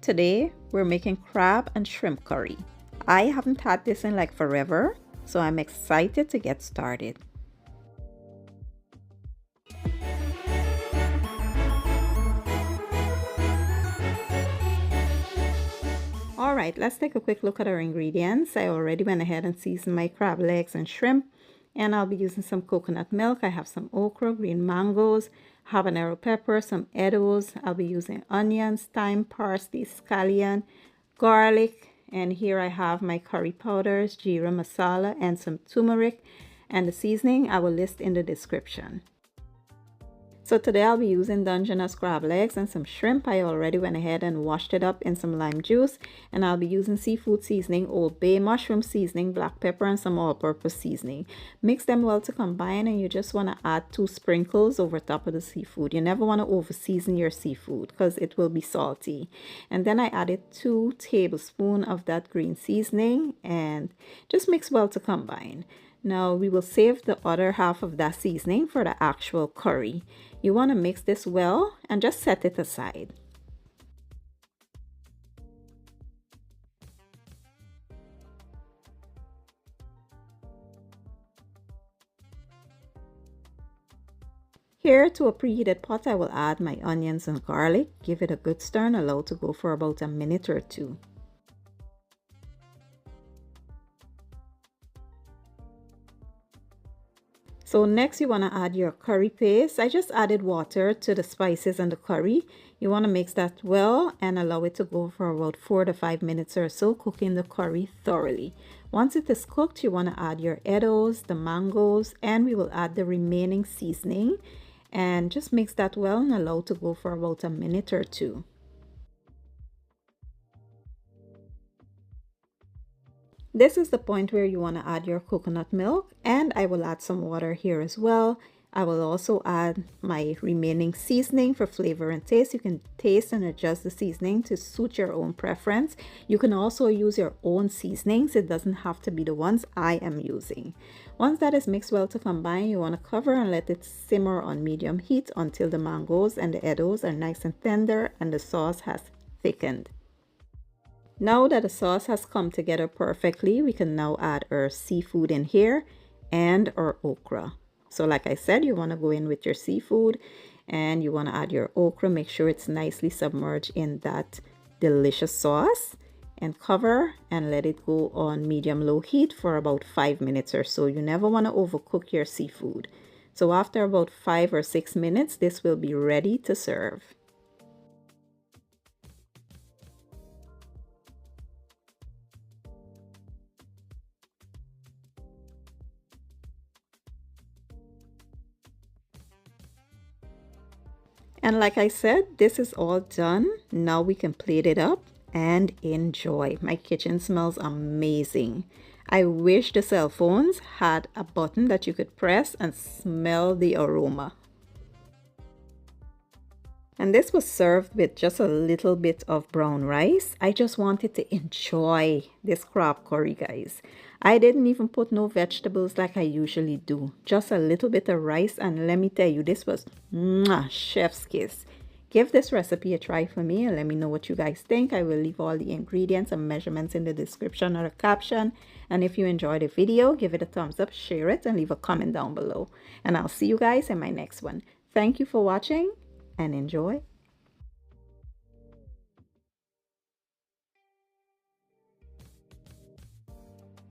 Today we're making crab and shrimp curry. I haven't had this in like forever, so I'm excited to get started. Alright, let's take a quick look at our ingredients. I already went ahead and seasoned my crab legs and shrimp, and I'll be using some coconut milk. I have some okra, green mangoes, habanero pepper, some eddos. I'll be using onions, thyme, parsley, scallion, garlic, and here I have my curry powders, geera, masala, and some turmeric, and the seasoning I will list in the description. So today I'll be using dungeness crab legs and some shrimp. I already went ahead and washed it up in some lime juice, and I'll be using seafood seasoning, Old Bay, mushroom seasoning, black pepper, and some all-purpose seasoning. Mix them well to combine, and you just want to add 2 sprinkles over top of the seafood. You never want to over season your seafood because it will be salty. And then I added 2 tablespoons of that green seasoning and just mix well to combine. Now we will save the other half of that seasoning for the actual curry. You want to mix this well and just set it aside. Here to a preheated pot, I will add my onions and garlic, give it a good stir and allow it to go for about a minute or 2. So next you want to add your curry paste. I just added water to the spices and the curry. You want to mix that well and allow it to go for about 4 to 5 minutes or so, cooking the curry thoroughly. Once it is cooked, you want to add your eddos, the mangoes, and we will add the remaining seasoning and just mix that well and allow it to go for about a minute or 2. This is the point where you want to add your coconut milk, and I will add some water here as well. I will also add my remaining seasoning for flavor and taste. You can taste and adjust the seasoning to suit your own preference. You can also use your own seasonings. It doesn't have to be the ones I am using. Once that is mixed well to combine, you want to cover and let it simmer on medium heat until the mangoes and the eddos are nice and tender and the sauce has thickened. Now that the sauce has come together perfectly, we can now add our seafood in here and our okra. So like I said, you want to go in with your seafood and you want to add your okra. Make sure it's nicely submerged in that delicious sauce and cover and let it go on medium-low heat for about 5 minutes or so. You never want to overcook your seafood. So after about 5 or 6 minutes, this will be ready to serve. And like I said, this is all done. Now we can plate it up and enjoy. My kitchen smells amazing. I wish the cell phones had a button that you could press and smell the aroma. And this was served with just a little bit of brown rice. I just wanted to enjoy this crab curry, guys. I didn't even put no vegetables like I usually do. Just a little bit of rice, and let me tell you, this was chef's kiss. Give this recipe a try for me and let me know what you guys think. I will leave all the ingredients and measurements in the description or the caption. And if you enjoyed the video, give it a thumbs up, share it, and leave a comment down below. And I'll see you guys in my next one. Thank you for watching and enjoy.